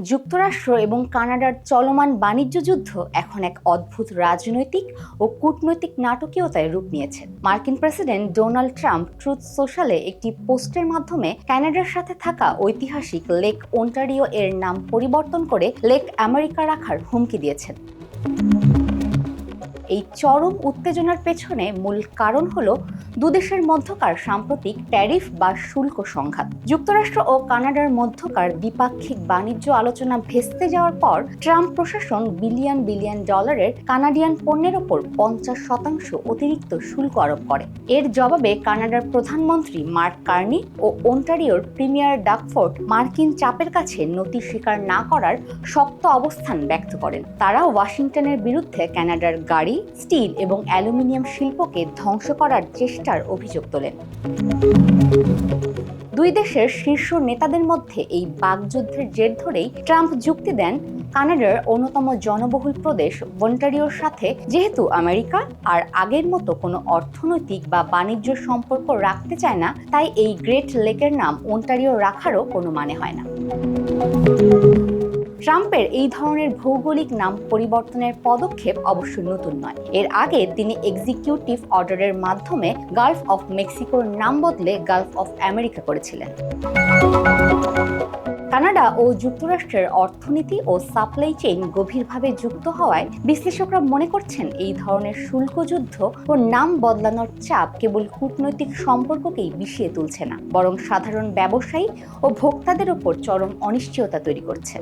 যুক্তরাষ্ট্র এবং কানাডার চলমান বাণিজ্য যুদ্ধ এখন এক অদ্ভুত রাজনৈতিক ও কূটনৈতিক নাটকীয়তায় রূপ নিয়েছে। মার্কিন প্রেসিডেন্ট ডোনাল্ড ট্রাম্প ট্রুথ সোশ্যালে একটি পোস্টের মাধ্যমে কানাডার সাথে থাকা ঐতিহাসিক লেক ওন্টারিও এর নাম পরিবর্তন করে লেক আমেরিকা রাখার হুমকি দিয়েছেন। এই চরম উত্তেজনার পেছনে মূল কারণ হলো দুদেশের মধ্যকার সাম্প্রতিক ট্যারিফ বা শুল্ক সংঘাত। যুক্তরাষ্ট্র ও কানাডার মধ্যকার দ্বিপাক্ষিক বাণিজ্য আলোচনা ভেস্তে যাওয়ার পর ট্রাম্প প্রশাসন বিলিয়ন ডলারের কানাডিয়ান পণ্যের ওপর 50% অতিরিক্ত শুল্ক আরোপ করে। এর জবাবে কানাডার প্রধানমন্ত্রী মার্ক কার্নি ও ওন্টারিওর প্রিমিয়ার ডাকফোর্ড মার্কিন চাপের কাছে নতি স্বীকার না করার শক্ত অবস্থান ব্যক্ত করেন। তারা ওয়াশিংটনের বিরুদ্ধে কানাডার গাড়ি, স্টিল এবং অ্যালুমিনিয়াম শিল্পকে ধ্বংস করার চেষ্টার অভিযোগ তোলেন। দুই দেশের শীর্ষ নেতাদের মধ্যে এই বাকযুদ্ধের জের ধরেই ট্রাম্প যুক্তি দেন, কানাডার অন্যতম জনবহুল প্রদেশ ওন্টারিওর সাথে যেহেতু আমেরিকা আর আগের মতো কোনো অর্থনৈতিক বা বাণিজ্য সম্পর্ক রাখতে চায় না, তাই এই গ্রেট লেকের নাম ওন্টারিও রাখারও কোনো মানে হয় না। ট্রাম্পের এই ধরনের ভৌগোলিক নাম পরিবর্তনের পদক্ষেপ অবশ্য নতুন নয়। এর আগে তিনি এক্সিকিউটিভ অর্ডারের মাধ্যমে গালফ অফ মেক্সিকোর নাম বদলে গালফ অফ আমেরিকা করেছিলেন। কানাডা ও যুক্তরাষ্ট্রের অর্থনীতি ও সাপ্লাই চেইন গভীরভাবে যুক্ত হওয়ায় বিশ্লেষকরা মনে করছেন এই ধরনের শুল্ক যুদ্ধ ও নাম বদলানোর চাপ কেবল কূটনৈতিক সম্পর্ককেই বিষিয়ে তুলছে না, বরং সাধারণ ব্যবসায়ী ও ভোক্তাদের ওপর চরম অনিশ্চয়তা তৈরি করছে।